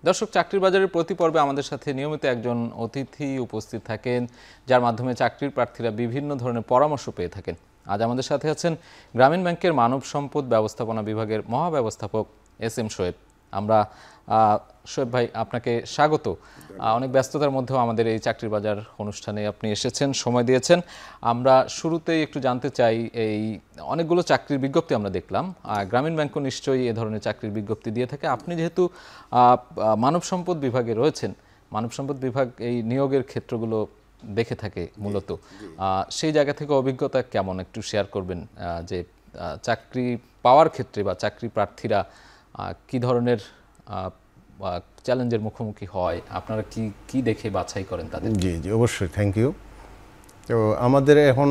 দর্শক, চাকরির বাজারের প্রতি পর্বে আমাদের সাথে নিয়মিত একজন অতিথি উপস্থিত থাকেন, যার মাধ্যমে চাকরির প্রার্থীরা বিভিন্ন ধরনের পরামর্শ পেয়ে থাকেন। আজ আমাদের সাথে আছেন গ্রামীণ ব্যাংকের মানব সম্পদ ব্যবস্থাপনা বিভাগের মহাব্যবস্থাপক এস.এম. শোয়েব। আমরা শোয়েব ভাই, আপনাকে স্বাগত। অনেক ব্যস্ততার মধ্যেও আমাদের এই চাকরির বাজার অনুষ্ঠানে আপনি এসেছেন, সময় দিয়েছেন। আমরা শুরুতেই একটু জানতে চাই, এই অনেকগুলো চাকরির বিজ্ঞপ্তি আমরা দেখলাম, গ্রামীণ ব্যাংকও নিশ্চয়ই এ ধরনের চাকরির বিজ্ঞপ্তি দিয়ে থাকে। আপনি যেহেতু মানব সম্পদ বিভাগে রয়েছেন, মানব সম্পদ বিভাগ এই নিয়োগের ক্ষেত্রগুলো দেখে থাকে মূলত, সেই জায়গা থেকে অভিজ্ঞতা কেমন একটু শেয়ার করবেন, যে চাকরি পাওয়ার ক্ষেত্রে বা চাকরি প্রার্থীরা কি ধরনের চ্যালেঞ্জের মুখোমুখি হয়, আপনারা কি দেখে বাছাই করেন তাদের? জি জি, অবশ্যই, থ্যাংক ইউ। তো আমাদের এখন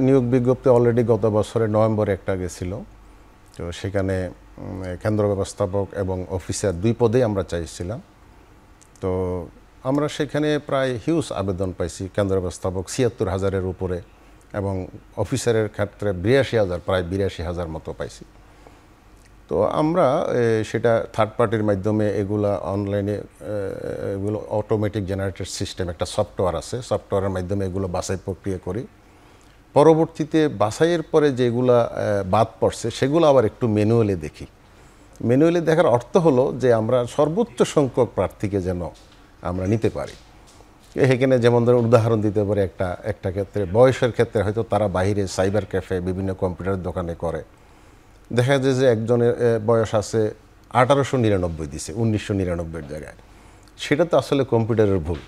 নিয়োগ বিজ্ঞপ্তি অলরেডি গত বছরের নভেম্বরে একটা গেছিল। তো সেখানে কেন্দ্র ব্যবস্থাপক এবং অফিসার দুই পদেই আমরা চাইছিলাম। তো আমরা সেখানে প্রায় হিউজ আবেদন পাইছি। কেন্দ্র ব্যবস্থাপক ৭৬,০০০-এর উপরে এবং অফিসারের ক্ষেত্রে ৮২,০০০, প্রায় ৮২,০০০ মতো পাইছি। তো আমরা সেটা থার্ড পার্টির মাধ্যমে এগুলা অনলাইনে, এগুলো অটোমেটিক জেনারেটেড সিস্টেম, একটা সফটওয়্যার আছে, সফটওয়্যারের মাধ্যমে এগুলো বাছাই প্রক্রিয়া করি। পরবর্তীতে বাছাইয়ের পরে যেগুলা বাদ পড়ছে সেগুলো আবার একটু ম্যানুয়ালি দেখি। ম্যানুয়ালি দেখার অর্থ হলো যে আমরা সর্বোচ্চ সংখ্যক প্রার্থীকে যেন আমরা নিতে পারি। এখানে যেমন ধরুন উদাহরণ দিতে পারে, একটা ক্ষেত্রে বয়সের ক্ষেত্রে হয়তো তারা বাইরে সাইবার ক্যাফে, বিভিন্ন কম্পিউটার দোকানে করে। দেখা যায় যে একজনের বয়স আছে 1899 দিছে 1999-এর জায়গায়, সেটা তো আসলে কম্পিউটারের ভুল।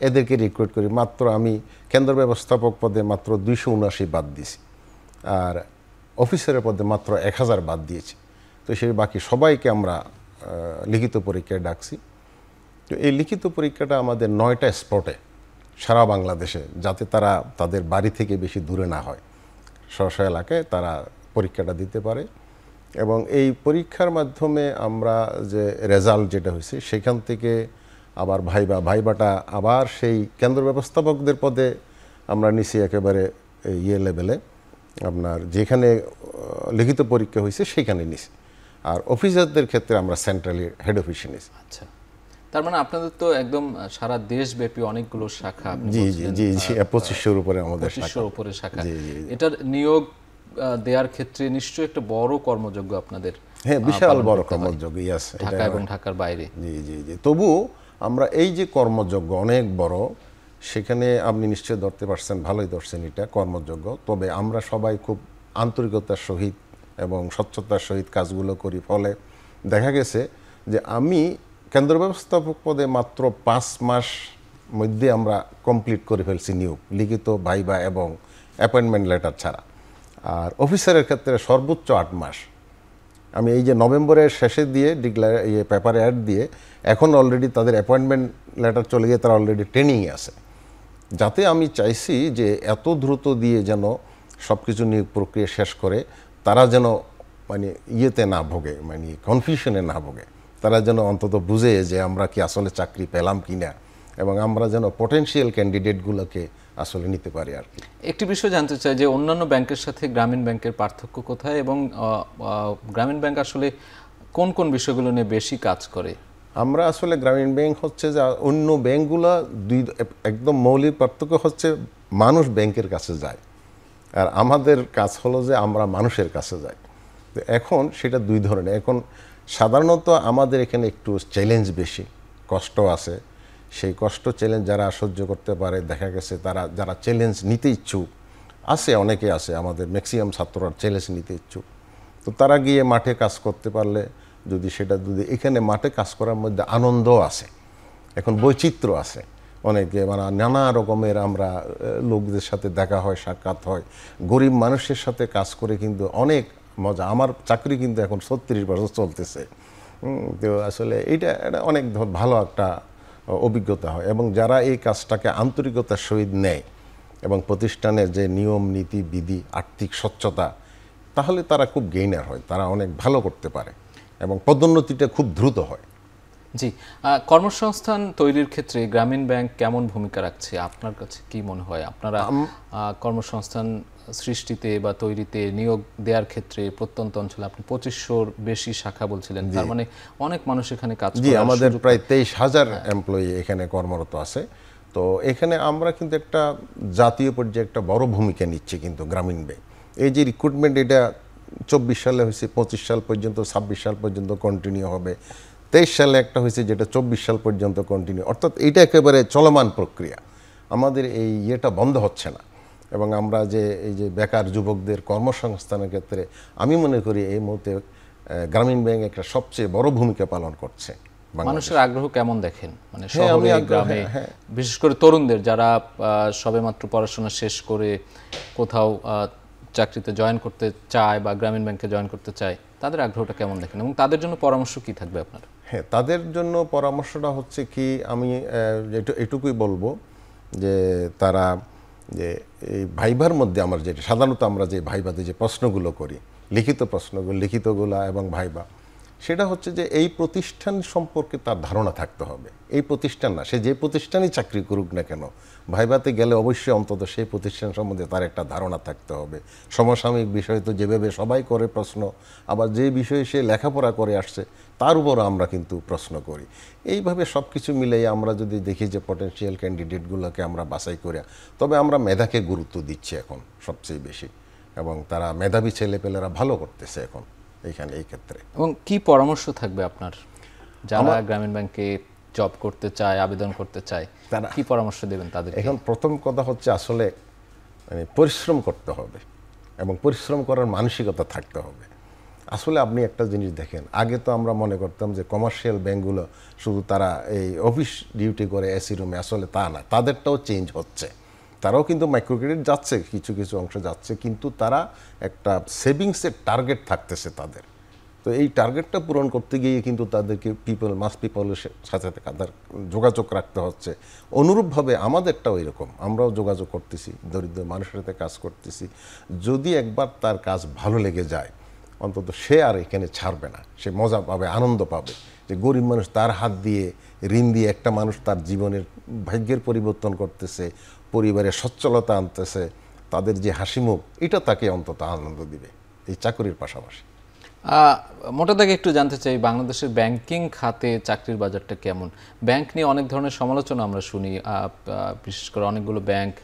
এদেরকে রিক্রুট করি। মাত্র আমি কেন্দ্র ব্যবস্থাপক পদে মাত্র 279 বাদ দিয়েছি, আর অফিসারের পদে মাত্র 1000 বাদ দিয়েছি। তো সেই বাকি সবাইকে আমরা লিখিত পরীক্ষায় ডাকছি। তো এই লিখিত পরীক্ষাটা আমাদের 9টা স্পটে সারা বাংলাদেশে, যাতে তারা তাদের বাড়ি থেকে বেশি দূরে না হয়, স্ব এলাকায় তারা পরীক্ষাটা দিতে পারে। এবং এই পরীক্ষার মাধ্যমে আমরা যে রেজাল্ট যেটা হয়েছে সেখান থেকে আবার ভাইবাটা আবার সেই কেন্দ্র ব্যবস্থাপকদের পদে আমরা নিছি একেবারে লেভেলে, আপনার যেখানে লিখিত পরীক্ষা হয়েছে সেখানে নিছি। আর অফিসারদের ক্ষেত্রে আমরা সেন্ট্রালি হেড অফিসে নিছি। আচ্ছা, তার মানে আপনাদের তো একদম সারা দেশব্যাপী অনেকগুলো শাখা। জি জি জি জি, 2500-এর উপরে আমাদের 2500-এর উপরে শাখা। এটার নিয়োগ দেওয়ার ক্ষেত্রে নিশ্চয়ই একটা বড় কর্মযজ্ঞ আপনাদের। হ্যাঁ, বিশাল বড় কর্মযজ্ঞ, ইয়াস, ঢাকা এবং ঢাকার বাইরে। জি জি জি। তবু আমরা এই যে কর্মযজ্ঞ অনেক বড়, সেখানে আপনি নিশ্চয়ই ধরতে পারছেন, ভালোই ধরছেন এটা কর্মযজ্ঞ। তবে আমরা সবাই খুব আন্তরিকতার সহিত এবং স্বচ্ছতার সহিত কাজগুলো করি। ফলে দেখা গেছে যে আমি কেন্দ্র ব্যবস্থাপক পদে মাত্র 5 মাস মধ্যে আমরা কমপ্লিট করে ফেলছি নিয়োগ, লিখিত ভাইবা এবং অ্যাপয়েন্টমেন্ট লেটার ছাড়া। আর অফিসারের ক্ষেত্রে সর্বোচ্চ 8 মাস। আমি এই যে নভেম্বরের শেষে দিয়ে পেপারে অ্যাড দিয়ে এখন অলরেডি তাদের অ্যাপয়েন্টমেন্ট লেটার চলে গিয়ে তারা অলরেডি ট্রেনিংয়ে আছে। যাতে আমি চাইছি যে এত দ্রুত দিয়ে যেন সব কিছু নিয়োগ প্রক্রিয়া শেষ করে তারা যেন মানে ইয়েতে না ভোগে, মানে কনফিউশনে না ভোগে। তারা যেন অন্তত বুঝে যে আমরা কি আসলে চাকরি পেলাম কি না, এবং আমরা যেন পটেনশিয়াল ক্যান্ডিডেটগুলোকে আসলে নিতে পারি আর কি। একটি বিষয় জানতে চাই যে অন্যান্য ব্যাংকের সাথে গ্রামীণ ব্যাংকের পার্থক্য কোথায়, এবং গ্রামীণ ব্যাংক আসলে কোন কোন বিষয়গুলো নিয়ে বেশি কাজ করে? আমরা আসলে গ্রামীণ ব্যাংক হচ্ছে যে অন্য ব্যাংকগুলো একদম মৌলিক পার্থক্য হচ্ছে মানুষ ব্যাংকের কাছে যায়, আর আমাদের কাজ হলো যে আমরা মানুষের কাছে যাই। তো এখন সেটা দুই ধরনের। এখন সাধারণত আমাদের এখানে একটু চ্যালেঞ্জ বেশি, কষ্ট আছে। সেই কষ্ট চ্যালেঞ্জ যারা সহ্য করতে পারে, দেখা গেছে তারা যারা চ্যালেঞ্জ নিতে ইচ্ছুক আছে, অনেকে আছে, আমাদের ম্যাক্সিমাম ছাত্ররা চ্যালেঞ্জ নিতে ইচ্ছুক। তো তারা গিয়ে মাঠে কাজ করতে পারলে, যদি এখানে মাঠে কাজ করার মধ্যে আনন্দ আছে, এখন বৈচিত্র্য আছে অনেকে, মানে নানা রকমের আমরা লোকদের সাথে দেখা হয়, সাক্ষাৎ হয়, গরিব মানুষের সাথে কাজ করে কিন্তু অনেক মজা। আমার চাকরি কিন্তু এখন 36 বছর চলতেছে। তো আসলে এটা অনেক ভালো একটা অভিজ্ঞতা হয়, এবং যারা এই কাজটাকে আন্তরিকতার সহিত নেয় এবং প্রতিষ্ঠানের যে নিয়ম নীতি বিধি, আর্থিক স্বচ্ছতা, তাহলে তারা খুব গেইনার হয়, তারা অনেক ভালো করতে পারে এবং পদোন্নতিটা খুব দ্রুত হয়। জি, কর্মসংস্থান তৈরির ক্ষেত্রে গ্রামীণ ব্যাংক কেমন ভূমিকা রাখছে আপনার কাছে কি মনে হয়? আপনারা কর্মসংস্থান সৃষ্টিতে বা তৈরিতে, নিয়োগ দেওয়ার ক্ষেত্রে প্রত্যন্ত অঞ্চলে আপনি 2500-র বেশি শাখা বলছিলেন, তার মানে অনেক মানুষ এখানে কাজ জি, করার আমাদের সুযোগ প্রায় 23,000 এমপ্লয়ি এখানে কর্মরত আছে। তো এখানে আমরা কিন্তু একটা জাতীয় পর্যায়ে একটা বড় ভূমিকা নিচ্ছি কিন্তু গ্রামীণ ব্যাংক। এই যে রিক্রুটমেন্ট, এটা 24 সালে হয়েছে, 25 সাল পর্যন্ত, 26 সাল পর্যন্ত কন্টিনিউ হবে, 23 সালে একটা হয়েছে যেটা 24 সাল পর্যন্ত কন্টিনিউ, অর্থাৎ এটা একেবারে চলমান প্রক্রিয়া। আমাদের এই ইয়েটা বন্ধ হচ্ছে না। এবং আমরা যে এই যে বেকার যুবকদের কর্মসংস্থানের ক্ষেত্রে আমি মনে করি এই মুহূর্তে গ্রামীণ ব্যাংক একটা সবচেয়ে বড় ভূমিকা পালন করছে। মানুষের আগ্রহ কেমন দেখেন, মানে হ্যাঁ, আমি শহরে গ্রামে, বিশেষ করে তরুণদের যারা সবেমাত্র পড়াশোনা শেষ করে কোথাও চাকরিতে জয়েন করতে চায় বা গ্রামীণ ব্যাংকে জয়েন করতে চায়, তাদের আগ্রহটা কেমন দেখেন এবং তাদের জন্য পরামর্শ কি থাকবে আপনার? হ্যাঁ, তাদের জন্য পরামর্শটা হচ্ছে কি, আমি এটুকুই বলবো যে তারা যে এই ভাইবার মধ্যে আমার যেটা সাধারণত আমরা যে ভাইবাতে যে প্রশ্নগুলো করি, লিখিত প্রশ্নগুলো, লিখিতগুলা এবং ভাইবা, সেটা হচ্ছে যে এই প্রতিষ্ঠান সম্পর্কে তার ধারণা থাকতে হবে। এই প্রতিষ্ঠান না, সে যে প্রতিষ্ঠানই চাকরি করুক না কেন, ভাইবাতে গেলে অবশ্যই অন্তত সেই প্রতিষ্ঠান সম্বন্ধে তার একটা ধারণা থাকতে হবে। সমসাময়িক বিষয় তো যেভাবে সবাই করে প্রশ্ন, আবার যে বিষয়ে সে লেখাপড়া করে আসছে তার উপরও আমরা কিন্তু প্রশ্ন করি। এইভাবে সব কিছু মিলিয়ে আমরা যদি দেখি যে পটেনশিয়াল ক্যান্ডিডেটগুলোকে আমরা বাছাই করি, তবে আমরা মেধাকে গুরুত্ব দিচ্ছি এখন সবচেয়ে বেশি, এবং তারা মেধাবী ছেলেপেলেরা ভালো করতেছে এখন এইখানে এই ক্ষেত্রে। এবং কি পরামর্শ থাকবে আপনার যারা গ্রামীণ ব্যাংকে জব করতে চায়, আবেদন করতে চায়, তারা কি পরামর্শ দেবেন তাদের? এখন প্রথম কথা হচ্ছে আসলে মানে পরিশ্রম করতে হবে এবং পরিশ্রম করার মানসিকতা থাকতে হবে। আসলে আপনি একটা জিনিস দেখেন, আগে তো আমরা মনে করতাম যে কমার্শিয়াল ব্যাংকগুলো শুধু তারা এই অফিস ডিউটি করে এসি রুমে, আসলে তা না, তাদেরটাও চেঞ্জ হচ্ছে। তারাও কিন্তু মাইক্রো ক্রেডিট যাচ্ছে, কিছু কিছু অংশ যাচ্ছে, কিন্তু তারা একটা সেভিংসের টার্গেট থাকতেছে তাদের। তো এই টার্গেটটা পূরণ করতে গিয়ে কিন্তু তাদেরকে পিপলের সাথে তাদের যোগাযোগ রাখতে হচ্ছে। অনুরূপভাবে আমাদেরটাও এরকম, আমরাও যোগাযোগ করতেছি, দরিদ্র মানুষের সাথে কাজ করতেছি। যদি একবার তার কাজ ভালো লেগে যায়, অন্তত সে আর এখানে ছাড়বে না, সে মজা পাবে, আনন্দ পাবে যে গরিব মানুষ তার হাত দিয়ে, ঋণ দিয়ে একটা মানুষ তার জীবনের ভাগ্যের পরিবর্তন করতেছে, পরিবারের সচ্ছলতা আনতেছে, তাদের যে হাসিমুখ, এটা তাকে অন্তত আনন্দ দিবে এই চাকরির পাশাপাশি। মোটা দাগে একটু জানতে চাই, বাংলাদেশের ব্যাংকিং খাতে চাকরির বাজারটা কেমন? ব্যাংক নিয়ে অনেক ধরনের সমালোচনা আমরা শুনি, বিশেষ করে অনেকগুলো ব্যাংক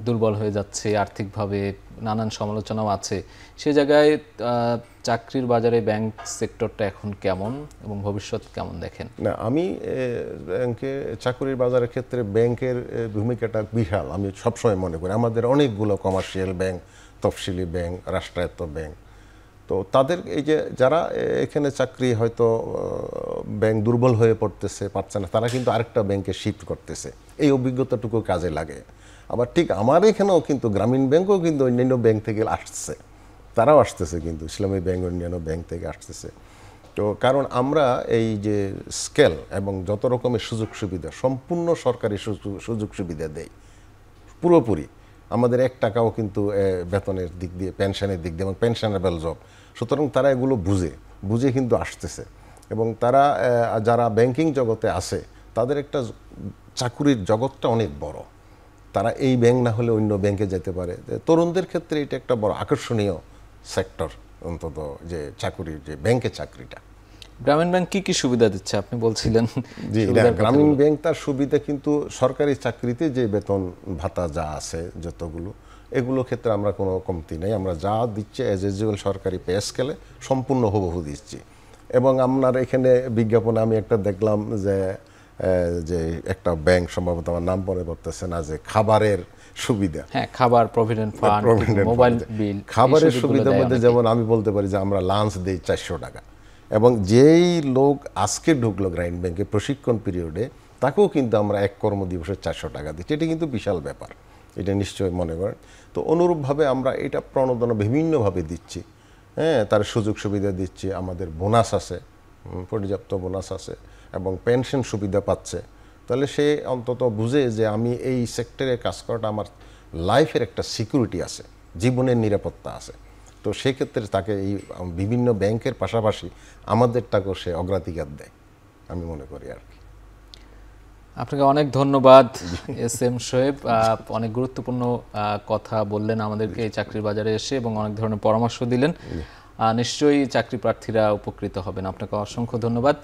দুর্বল হয়ে যাচ্ছে আর্থিকভাবে, নানান সমালোচনাও আছে। সে জায়গায় চাকরির বাজারে ব্যাংক সেক্টরটা এখন কেমন এবং ভবিষ্যৎ কেমন দেখেন? না, আমি ব্যাংকে চাকরির বাজারের ক্ষেত্রে ব্যাংকের ভূমিকাটা বিশাল, আমি সবসময় মনে করি। আমাদের অনেকগুলো কমার্শিয়াল ব্যাংক, তফসিলি ব্যাংক, রাষ্ট্রায়ত্ত ব্যাংক, তো তাদের এই যে যারা এখানে চাকরি হয়তো ব্যাংক দুর্বল হয়ে পারছে না, তারা কিন্তু আরেকটা ব্যাংকে শিফট করতেছে, এই অভিজ্ঞতাটুকু কাজে লাগে। আবার ঠিক আমার এখানেও কিন্তু গ্রামীণ ব্যাংকও কিন্তু অন্যান্য ব্যাংক থেকে আসছে, তারাও আসতেছে, কিন্তু ইসলামী ব্যাংক অন্যান্য ব্যাংক থেকে আসতেছে। তো কারণ আমরা এই যে স্কেল এবং যত রকমের সুযোগ সুবিধা, সম্পূর্ণ সরকারি সুযোগ সুবিধা দেয় পুরোপুরি। আমাদের 1 টাকাও কিন্তু বেতনের দিক দিয়ে, পেনশনের দিক দিয়ে, এবং পেনশনেবল জব, সুতরাং তারা এগুলো বুঝে কিন্তু আসতেছে। এবং তারা যারা ব্যাংকিং জগতে আছে, তাদের একটা চাকুরির জগৎটা অনেক বড়, তারা এই ব্যাংক না হলে অন্য ব্যাংকে যেতে পারে। তরুণদের ক্ষেত্রে এটা একটা বড় আকর্ষণীয় সেক্টর, অন্তত যে চাকুরির, যে ব্যাংকে চাকরিটা। গ্রামীণ ব্যাংক কি কি সুবিধা দিচ্ছে আপনি বলছিলেন? জি, গ্রামীণ ব্যাংক তার সুবিধা কিন্তু সরকারি চাকরিতে যে বেতন ভাতা যা আছে যতগুলো, এগুলো ক্ষেত্রে আমরা কোনো কমতি নেই, আমরা যা দিচ্ছি অ্যাজ ইউজুয়াল সরকারি পে স্কেলে সম্পূর্ণ হুবহু দিচ্ছি। এবং আপনার এখানে বিজ্ঞাপনে আমি একটা দেখলাম যে একটা ব্যাংক, সম্ভবত আমার নাম মনে পড়তেছে না, যে খাবারের সুবিধা, হ্যাঁ, খাবার, প্রভিডেন্ট ফান্ড, মোবাইল বিল, খাবারের সুবিধার মধ্যে যেমন আমি বলতে পারি যে আমরা লাঞ্চ দিই 400 টাকা, এবং যেই লোক আজকে ঢুকলো গ্রামীণ ব্যাংকে প্রশিক্ষণ পিরিয়ডে, তাকেও কিন্তু আমরা 1 কর্মদিবসে 400 টাকা দিচ্ছি। এটা কিন্তু বিশাল ব্যাপার, এটা নিশ্চয়ই মনে করেন। তো অনুরূপভাবে আমরা এটা প্রণোদনা বিভিন্নভাবে দিচ্ছি, হ্যাঁ, তার সুযোগ সুবিধা দিচ্ছি, আমাদের বোনাস আছে, পর্যাপ্ত বোনাস আছে, এবং পেনশন সুবিধা পাচ্ছে। তাহলে সে অন্তত বুঝে যে আমি এই সেক্টরে কাজ করাটা আমার লাইফের একটা সিকিউরিটি আছে, জীবনের নিরাপত্তা আছে। তো সেক্ষেত্রে তাকে এই বিভিন্ন ব্যাংকের পাশাপাশি আমাদেরটাকেও সে অগ্রাধিকার দেয়, আমি মনে করি আর কি। আপনাকে অনেক ধন্যবাদ এস এম শোয়েব, অনেক গুরুত্বপূর্ণ কথা বললেন আমাদেরকে এই চাকরির বাজারে এসে এবং অনেক ধরনের পরামর্শ দিলেন। নিশ্চয়ই চাকরি প্রার্থীরা উপকৃত হবেন। আপনাকে অসংখ্য ধন্যবাদ।